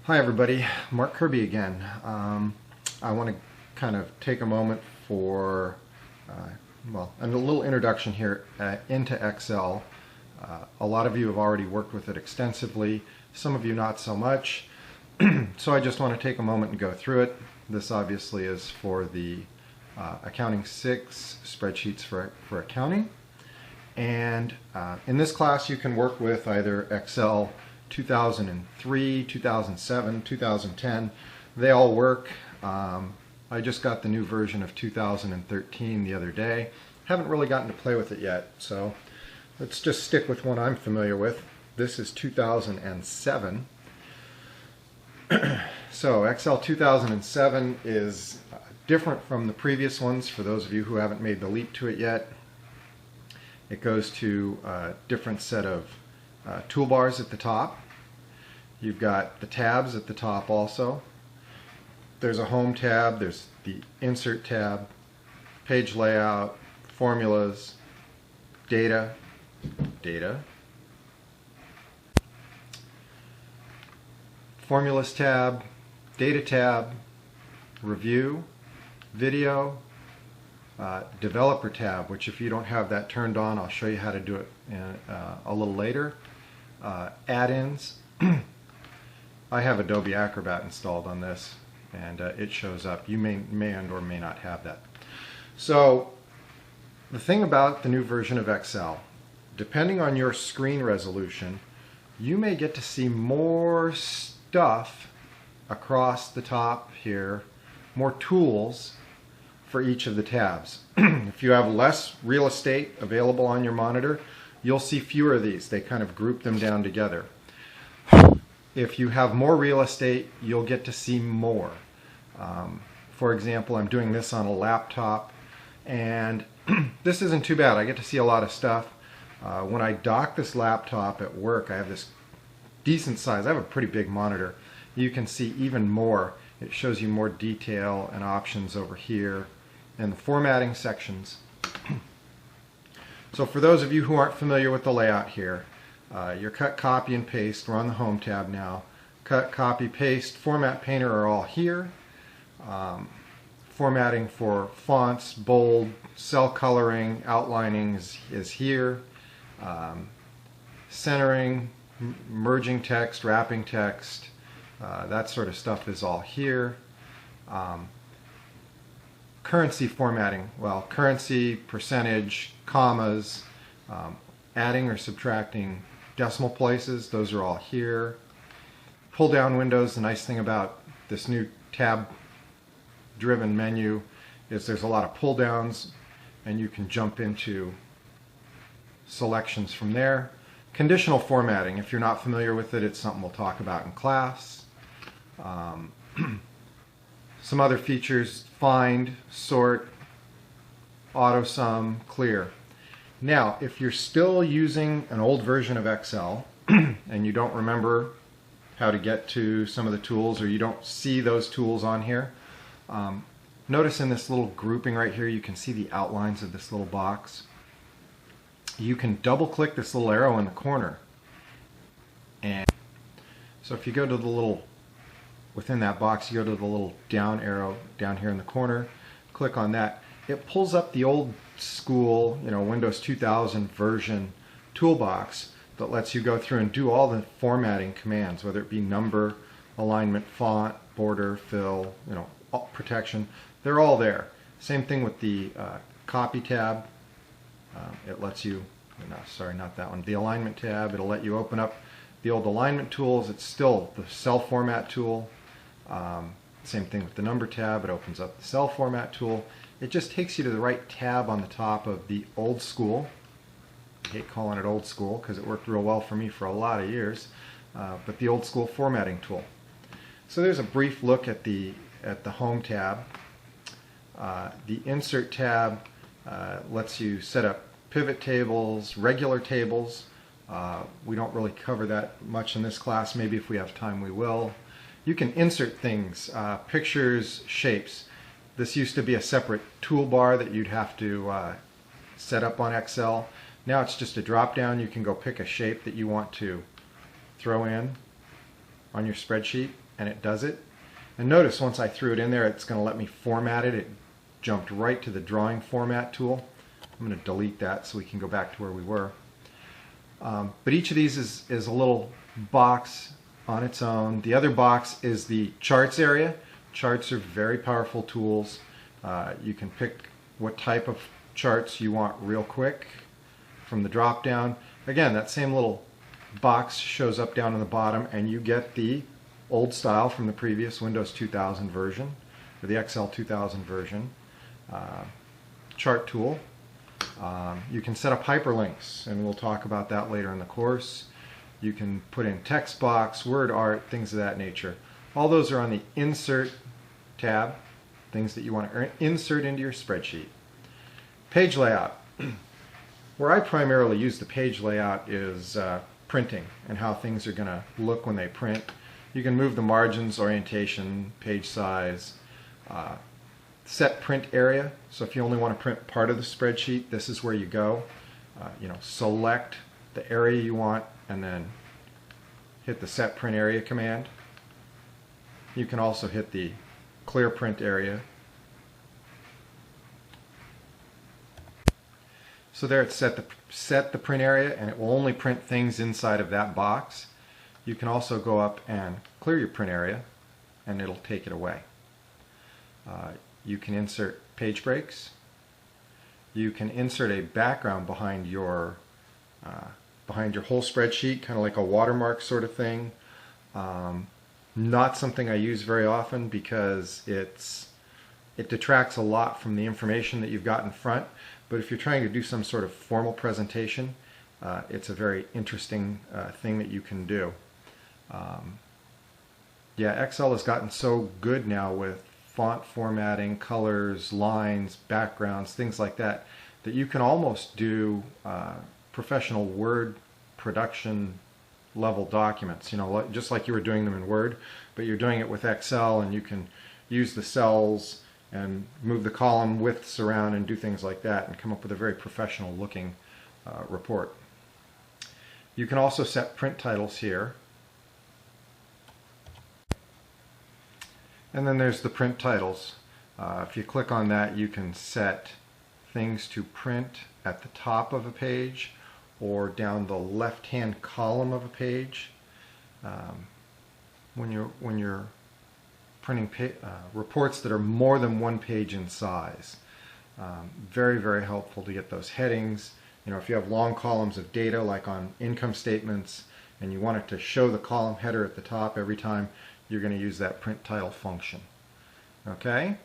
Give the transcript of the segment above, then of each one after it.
Hi everybody, Mark Kirby again. I want to kind of take a moment for a little introduction here into Excel. A lot of you have already worked with it extensively, some of you not so much. So I just want to take a moment and go through it. This obviously is for the Accounting 6 spreadsheets for accounting. And in this class you can work with either Excel 2003, 2007, 2010. They all work. I just got the new version of 2013 the other day. Haven't really gotten to play with it yet, so let's just stick with one I'm familiar with. This is 2007. So Excel 2007 is different from the previous ones for those of you who haven't made the leap to it yet. It goes to a different set of toolbars at the top. You've got the tabs at the top also. There's a home tab, there's the insert tab, page layout, formulas, data, formulas tab, data tab, review, video, developer tab, which if you don't have that turned on, I'll show you how to do it a little later. Add-ins. I have Adobe Acrobat installed on this, and it shows up. You may and or may not have that. So the thing about the new version of Excel, depending on your screen resolution, you may get to see more stuff across the top here, more tools for each of the tabs. If you have less real estate available on your monitor, you'll see fewer of these. They kind of group them down together. If you have more real estate, you'll get to see more. For example, I'm doing this on a laptop, and this isn't too bad. I get to see a lot of stuff. When I dock this laptop at work, I have this decent size. I have a pretty big monitor. You can see even more. It shows you more detail and options over here in the formatting sections. So for those of you who aren't familiar with the layout here, your cut, copy, and paste, we're on the home tab now. Cut, copy, paste, format painter are all here. Formatting for fonts, bold, cell coloring, outlining is here. Centering, merging text, wrapping text, that sort of stuff is all here. Currency formatting, well, currency, percentage, commas, adding or subtracting decimal places, those are all here. Pull down windows, the nice thing about this new tab driven menu is there's a lot of pull downs and you can jump into selections from there. Conditional formatting, if you're not familiar with it, it's something we'll talk about in class. Some other features: find, sort, auto sum, clear. Now, if you're still using an old version of Excel and you don't remember how to get to some of the tools, or you don't see those tools on here, notice in this little grouping right here, you can see the outlines of this little box. You can double click this little arrow in the corner, and so if you go to the little, within that box, you go to the little down arrow down here in the corner, click on that. It pulls up the old school, Windows 2000 version toolbox that lets you go through and do all the formatting commands, whether it be number, alignment, font, border, fill, protection. They're all there. Same thing with the copy tab. It lets you, no, sorry, not that one. The alignment tab, it'll let you open up the old alignment tools. It's still the cell format tool. Same thing with the number tab. It opens up the cell format tool. It just takes you to the right tab on the top of the old school. I hate calling it old school because it worked real well for me for a lot of years, but the old school formatting tool. So there's a brief look at the home tab. The insert tab lets you set up pivot tables, regular tables. We don't really cover that much in this class. Maybe if we have time we will. You can insert things, pictures, shapes. This used to be a separate toolbar that you'd have to set up on Excel. Now it's just a drop down. You can go pick a shape that you want to throw in on your spreadsheet, and it does it. And notice once I threw it in there, it's going to let me format it. It jumped right to the drawing format tool. I'm going to delete that so we can go back to where we were. But each of these is a little box on its own. The other box is the charts area. Charts are very powerful tools. You can pick what type of charts you want real quick from the drop down. Again, that same little box shows up down in the bottom, and you get the old style from the previous Windows 2000 version, or the Excel 2000 version. Chart tool. You can set up hyperlinks, and we'll talk about that later in the course. You can put in text box, word art, things of that nature. All those are on the Insert tab, things that you want to insert into your spreadsheet. Page layout. Where I primarily use the page layout is printing and how things are going to look when they print. You can move the margins, orientation, page size, set print area. So if you only want to print part of the spreadsheet, this is where you go. Select the area you want and then hit the set print area command. You can also hit the clear print area. So there it's set the print area, and it will only print things inside of that box. You can also go up and clear your print area, and it'll take it away. You can insert page breaks. You can insert a background behind your whole spreadsheet, kind of like a watermark sort of thing. Not something I use very often because it detracts a lot from the information that you've got in front. But if you're trying to do some sort of formal presentation, it's a very interesting thing that you can do. Yeah, Excel has gotten so good now with font formatting, colors, lines, backgrounds, things like that, that you can almost do professional Word production level documents, just like you were doing them in Word, but you're doing it with Excel, and you can use the cells and move the column widths around and do things like that and come up with a very professional looking report. You can also set print titles here. And then there's the print titles. If you click on that, you can set things to print at the top of a page or down the left-hand column of a page. When you're printing reports that are more than one page in size. Very, very helpful to get those headings. If you have long columns of data like on income statements and you want it to show the column header at the top every time, you're going to use that print title function. Okay?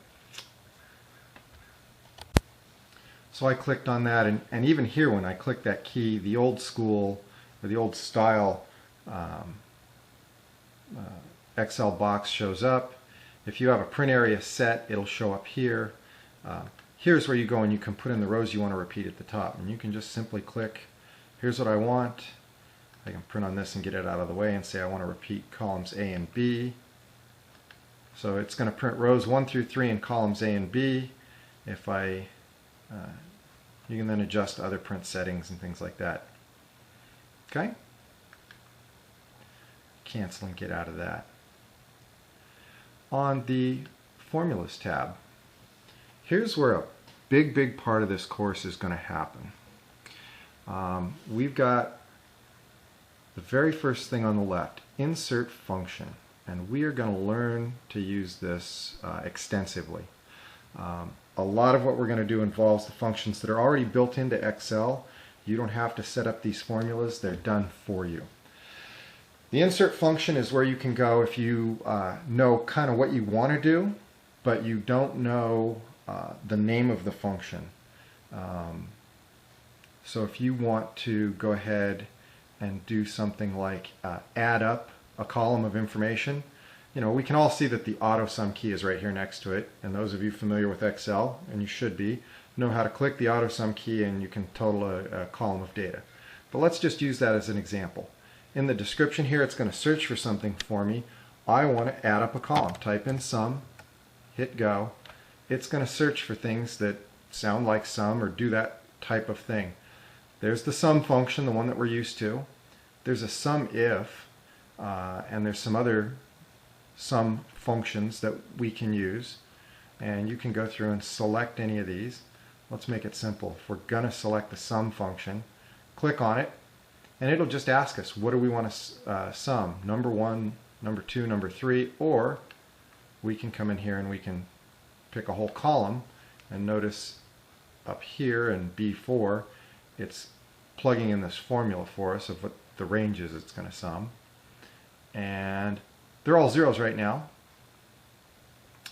So I clicked on that, and even here when I click that key, the old school or the old style Excel box shows up. If you have a print area set, it'll show up here. Here's where you go and you can put in the rows you want to repeat at the top. And you can just simply click, here's what I want. I can print on this and get it out of the way and say I want to repeat columns A and B. So it's going to print rows 1 through 3 in columns A and B. If you can then adjust other print settings and things like that. Okay? Cancel and get out of that. On the Formulas tab, here's where a big part of this course is going to happen. We've got the very first thing on the left, Insert Function, and we are going to learn to use this extensively. A lot of what we're going to do involves the functions that are already built into Excel. You don't have to set up these formulas, they're done for you. The insert function is where you can go if you know kind of what you want to do, but you don't know the name of the function. So if you want to go ahead and do something like add up a column of information, we can all see that the auto sum key is right here next to it, and those of you familiar with Excel, and you should be, know how to click the auto sum key and you can total a column of data. But let's just use that as an example. In the description here, it's going to search for something for me. I want to add up a column. Type in sum, hit go. It's going to search for things that sound like sum or do that type of thing. There's the sum function, the one that we're used to. There's a sum if, and there's some other sum functions that we can use, and you can go through and select any of these. Let's make it simple. If we're going to select the sum function, click on it, and it'll just ask us, what do we want to sum? Number 1, number 2, number 3, or we can come in here and we can pick a whole column, and notice up here in B4, it's plugging in this formula for us of what the range is it's going to sum. And they're all zeros right now.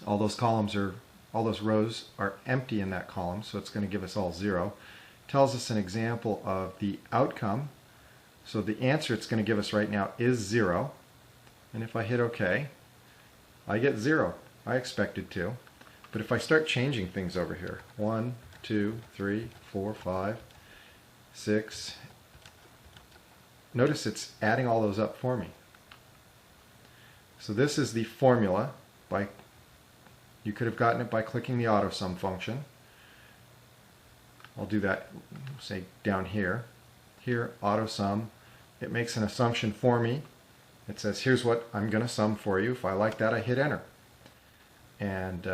All those rows are empty in that column, so it's going to give us all 0. Tells us an example of the outcome. So the answer it's going to give us right now is 0. And if I hit OK, I get 0. I expected to. But if I start changing things over here, 1, 2, 3, 4, 5, 6, notice it's adding all those up for me. So this is the formula. You could have gotten it by clicking the AutoSum function. I'll do that, say, down here. Here, AutoSum. It makes an assumption for me. It says, here's what I'm going to sum for you. If I like that, I hit enter. And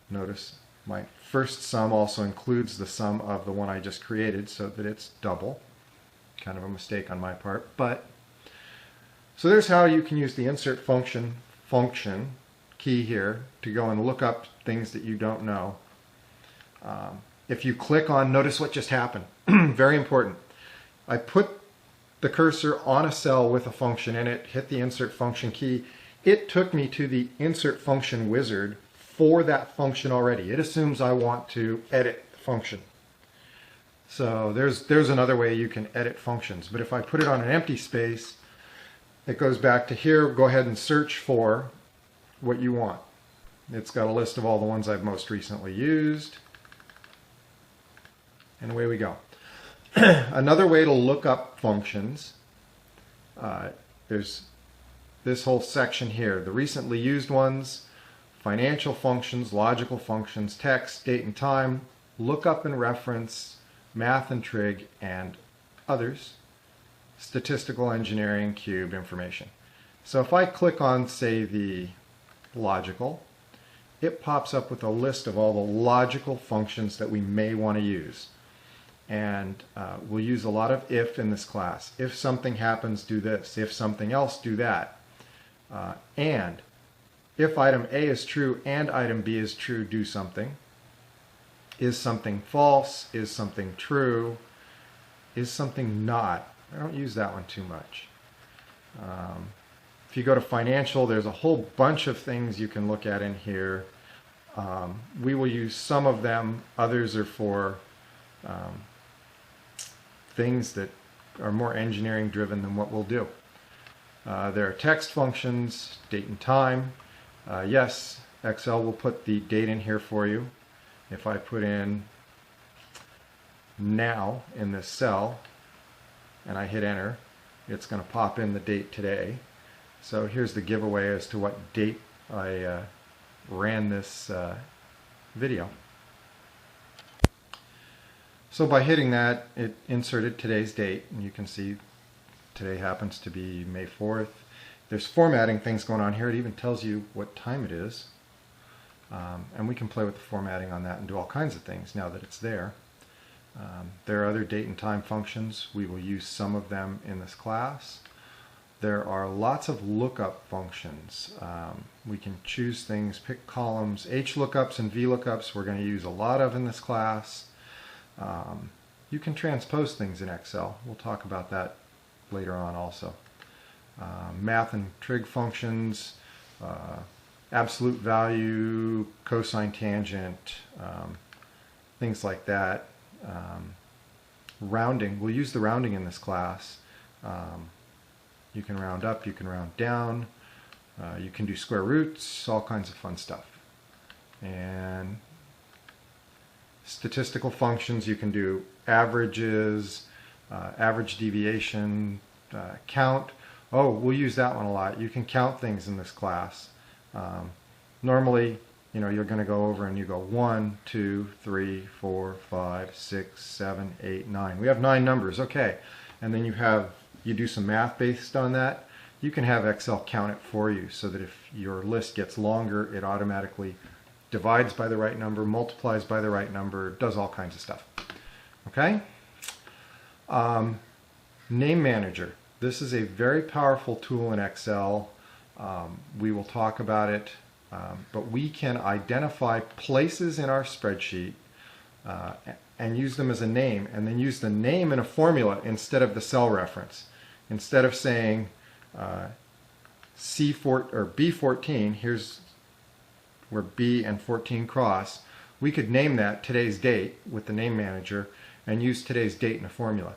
notice my first sum also includes the sum of the one I just created, so that it's double. Kind of a mistake on my part, but so there's how you can use the insert function key here to go and look up things that you don't know. If you click on, notice what just happened. Very important. I put the cursor on a cell with a function in it, hit the insert function key. It took me to the insert function wizard for that function already. It assumes I want to edit the function. So there's another way you can edit functions. But if I put it on an empty space, it goes back to here. Go ahead and search for what you want. It's got a list of all the ones I've most recently used. And away we go. Another way to look up functions, there's this whole section here. The recently used ones, financial functions, logical functions, text, date and time, lookup and reference, math and trig, and others, statistical engineering, cube, information. So if I click on, say, the logical, it pops up with a list of all the logical functions that we may want to use. And we'll use a lot of if in this class. If something happens, do this. If something else, do that. And if item A is true and item B is true, do something. Is something false? Is something true? Is something not? I don't use that one too much. If you go to financial, there's a whole bunch of things you can look at in here. We will use some of them. Others are for things that are more engineering driven than what we'll do. There are text functions, date and time. Yes, Excel will put the date in here for you. If I put in now in this cell and I hit enter, it's going to pop in the date today. So here's the giveaway as to what date I ran this video. So by hitting that, it inserted today's date, and you can see today happens to be May 4th. There's formatting things going on here. It even tells you what time it is. And we can play with the formatting on that and do all kinds of things now that it's there. There are other date and time functions. We will use some of them in this class. There are lots of lookup functions. We can choose things, pick columns. H lookups and V lookups we're going to use a lot of in this class. You can transpose things in Excel. We'll talk about that later on also. Math and trig functions, absolute value, cosine tangent, things like that. Rounding, we'll use the rounding in this class. You can round up, you can round down, you can do square roots, all kinds of fun stuff. And statistical functions, you can do averages, average deviation, count. Oh, we'll use that one a lot. You can count things in this class. Normally, you're going to go over and you go 1, 2, 3, 4, 5, 6, 7, 8, 9. We have 9 numbers, okay. And then you do some math based on that. you can have Excel count it for you so that if your list gets longer, it automatically divides by the right number, multiplies by the right number, does all kinds of stuff. Okay? Name Manager. This is a very powerful tool in Excel. We will talk about it, but we can identify places in our spreadsheet and use them as a name, and then use the name in a formula instead of the cell reference. Instead of saying C4 or B14, here's where B and 14 cross, we could name that today's date with the Name Manager and use today's date in a formula.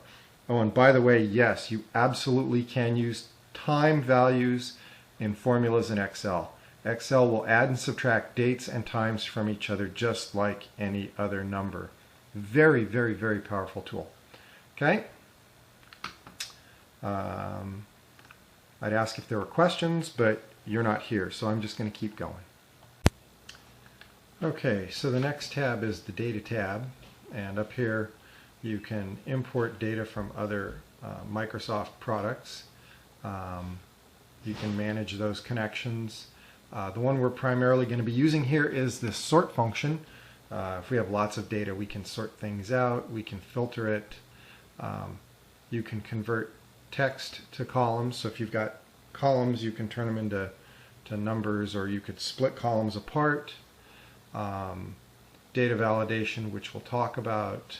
Oh, and by the way, yes, you absolutely can use time values in formulas in Excel. Excel will add and subtract dates and times from each other just like any other number. Very, very, very powerful tool. Okay? I'd ask if there were questions, but you're not here, so I'm just going to keep going. Okay, so the next tab is the Data tab, and up here you can import data from other Microsoft products. You can manage those connections. The one we're primarily going to be using here is the sort function. If we have lots of data, we can sort things out, we can filter it. You can convert text to columns, so if you've got columns, you can turn them into numbers, or you could split columns apart. Data validation, which we'll talk about.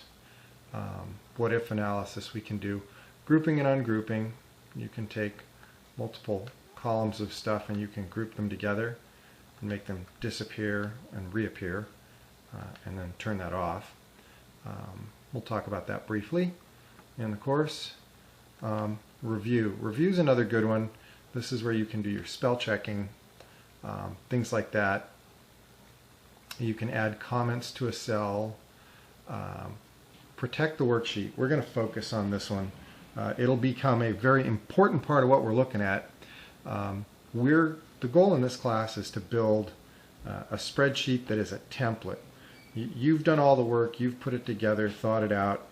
What if analysis we can do. Grouping and ungrouping. You can take multiple columns of stuff and you can group them together and make them disappear and reappear, and then turn that off. We'll talk about that briefly in the course. Review. Review is another good one. This is where you can do your spell checking, things like that. You can add comments to a cell. Protect the worksheet. We're going to focus on this one. It'll become a very important part of what we're looking at. The goal in this class is to build a spreadsheet that is a template. You've done all the work, you've put it together, thought it out,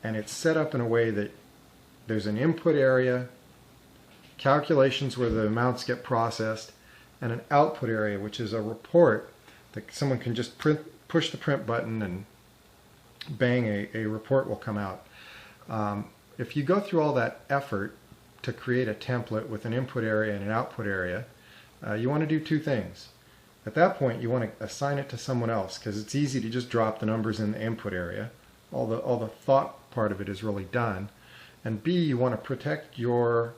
and it's set up in a way that there's an input area, calculations where the amounts get processed, and an output area, which is a report that someone can just push the print button and bang, a report will come out. If you go through all that effort to create a template with an input area and an output area, you want to do two things. At that point, you want to assign it to someone else, because it's easy to just drop the numbers in the input area. All the thought part of it is really done. And B, you want to protect your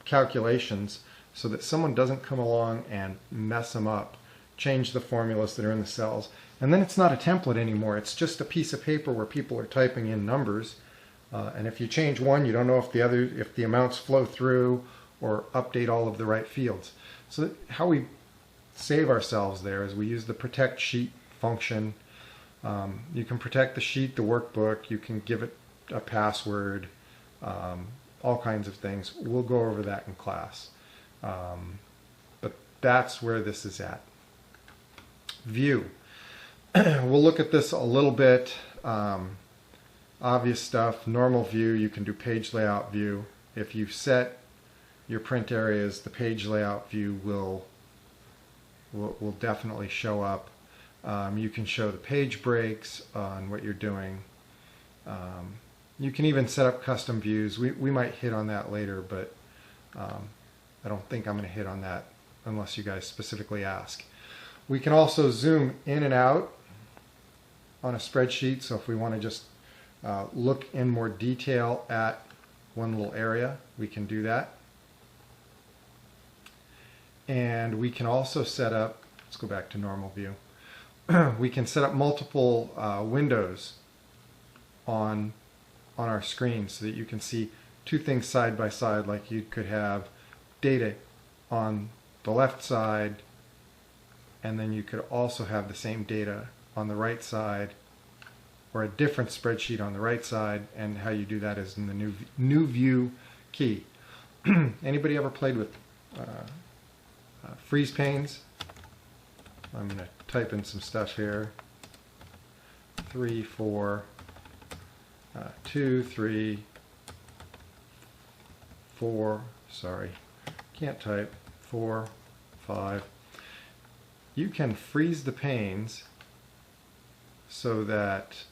calculations so that someone doesn't come along and mess them up, change the formulas that are in the cells. And then it's not a template anymore. It's just a piece of paper where people are typing in numbers. And if you change one, you don't know if the amounts flow through or update all of the right fields. So how we save ourselves there is we use the protect sheet function. You can protect the sheet, the workbook. You can give it a password, all kinds of things. We'll go over that in class. But that's where this is at. View. We'll look at this a little bit. Obvious stuff. Normal view. You can do page layout view. If you've set your print areas, the page layout view will definitely show up. You can show the page breaks on what you're doing. You can even set up custom views. We might hit on that later, but I don't think I'm going to hit on that unless you guys specifically ask. We can also zoom in and out on a spreadsheet, so if we want to just look in more detail at one little area, we can do that. And we can also set up, let's go back to normal view, we can set up multiple windows on our screen so that you can see two things side by side, like you could have data on the left side, and then you could also have the same data on the right side, or a different spreadsheet on the right side. And how you do that is in the new view key. Anybody ever played with freeze panes? I'm going to type in some stuff here. 3, 4, 2, 3, can't type, 4, 5. You can freeze the panes so that,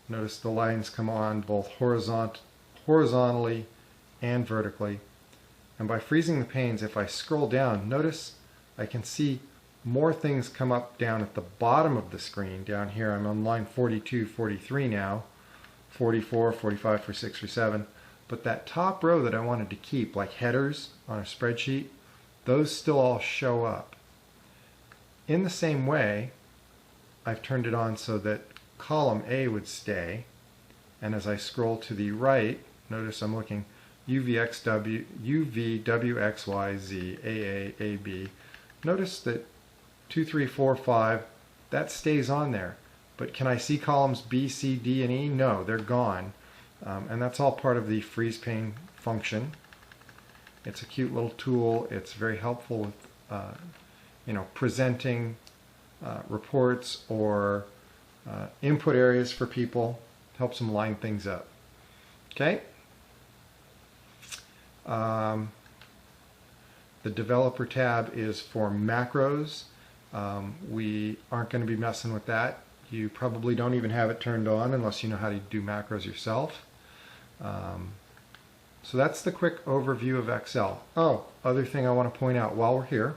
notice the lines come on both horizontally and vertically. And by freezing the panes, if I scroll down, notice I can see more things come up down at the bottom of the screen. Down here, I'm on line 42, 43 now, 44, 45, 46, 47. But that top row that I wanted to keep, like headers on a spreadsheet, those still all show up. In the same way, I've turned it on so that column A would stay. And as I scroll to the right, notice I'm looking UVXW, UVWXYZ, AA, AB. Notice that 2, 3, 4, 5, that stays on there. But can I see columns B, C, D, and E? No, they're gone. And that's all part of the freeze pane function. It's a cute little tool. It's very helpful with presenting reports or input areas for people. Helps them line things up. Okay. The developer tab is for macros. We aren't going to be messing with that. You probably don't even have it turned on unless you know how to do macros yourself. So that's the quick overview of Excel. Oh, other thing I want to point out while we're here.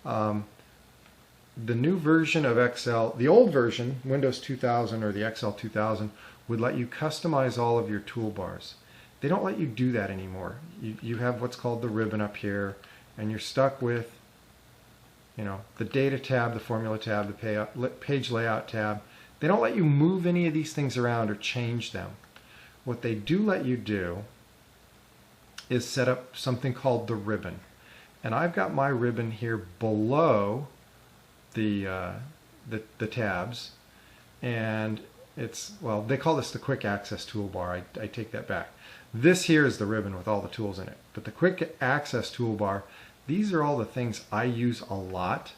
The new version of Excel, the old version, Windows 2000 or the Excel 2000, would let you customize all of your toolbars. They don't let you do that anymore. You have what's called the ribbon up here, and you're stuck with the data tab, the formula tab, the page layout tab. They don't let you move any of these things around or change them. What they do let you do is set up something called the ribbon. And I've got my ribbon here below the tabs, and it's, well, they call this the quick access toolbar. I take that back. This here is the ribbon with all the tools in it. But the quick access toolbar, these are all the things I use a lot,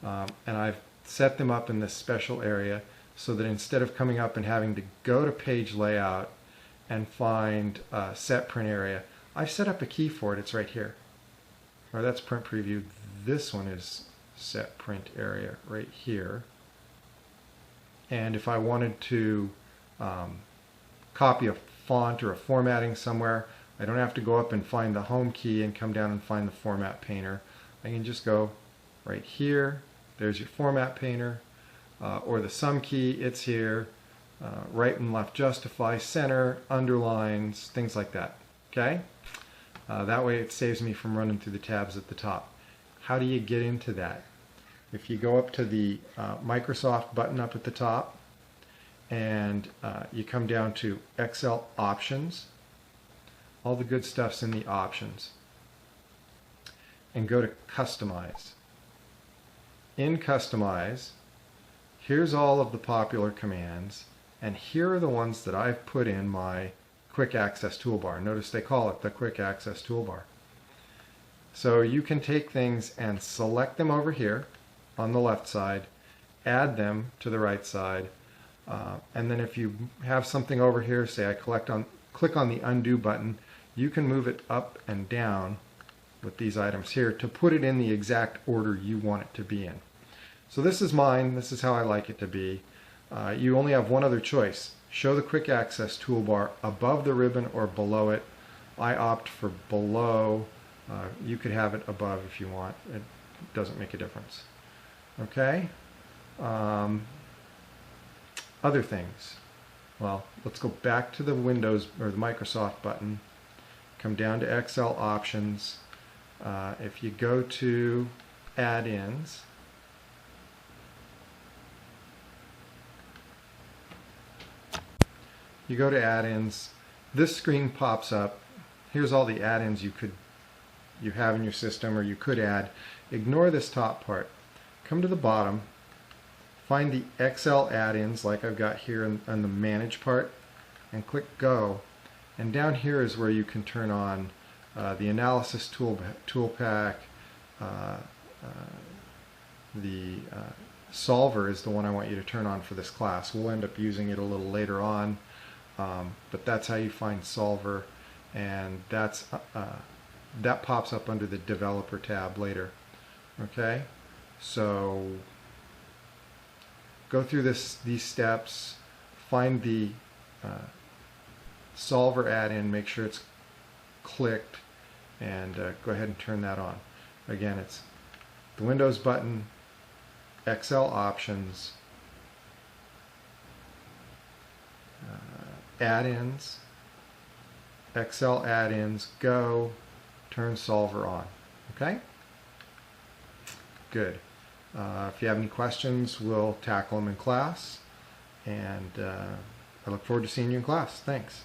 and I've set them up in this special area so that instead of coming up and having to go to page layout and find set print area, I've set up a key for it. It's right here. Or that's print preview. This one is set print area right here. And if I wanted to copy a font or a formatting somewhere, I don't have to go up and find the home key and come down and find the format painter. I can just go right here. There's your format painter, or the sum key, it's here. Right and left justify, center, underlines, things like that. Okay? That way it saves me from running through the tabs at the top. How do you get into that? If you go up to the Microsoft button up at the top, and you come down to Excel options, all the good stuff's in the options, and go to customize. In customize, here's all of the popular commands, and here are the ones that I've put in my quick access toolbar. Notice they call it the quick access toolbar. So you can take things and select them over here on the left side, add them to the right side, and then if you have something over here, say I click on the undo button, you can move it up and down with these items here to put it in the exact order you want it to be in. So this is mine. This is how I like it to be. You only have one other choice. Show the quick access toolbar above the ribbon or below it. I opt for below. You could have it above if you want. It doesn't make a difference. Okay? Other things. Well, let's go back to the Windows or the Microsoft button. Come down to Excel options. If you go to add-ins, you go to add-ins, this screen pops up. Here's all the add-ins you have in your system or you could add. Ignore this top part. Come to the bottom, find the Excel add-ins like I've got here on the manage part, and click go. And down here is where you can turn on the analysis tool pack. The solver is the one I want you to turn on for this class. We'll end up using it a little later on, but that's how you find solver. and that pops up under the Developer tab later. Okay, so go through these steps, find the solver add-in, make sure it's clicked, and go ahead and turn that on. Again, it's the Windows button, Excel options, add-ins, Excel add-ins, go, turn solver on. Okay? Good. If you have any questions, we'll tackle them in class, and I look forward to seeing you in class. Thanks.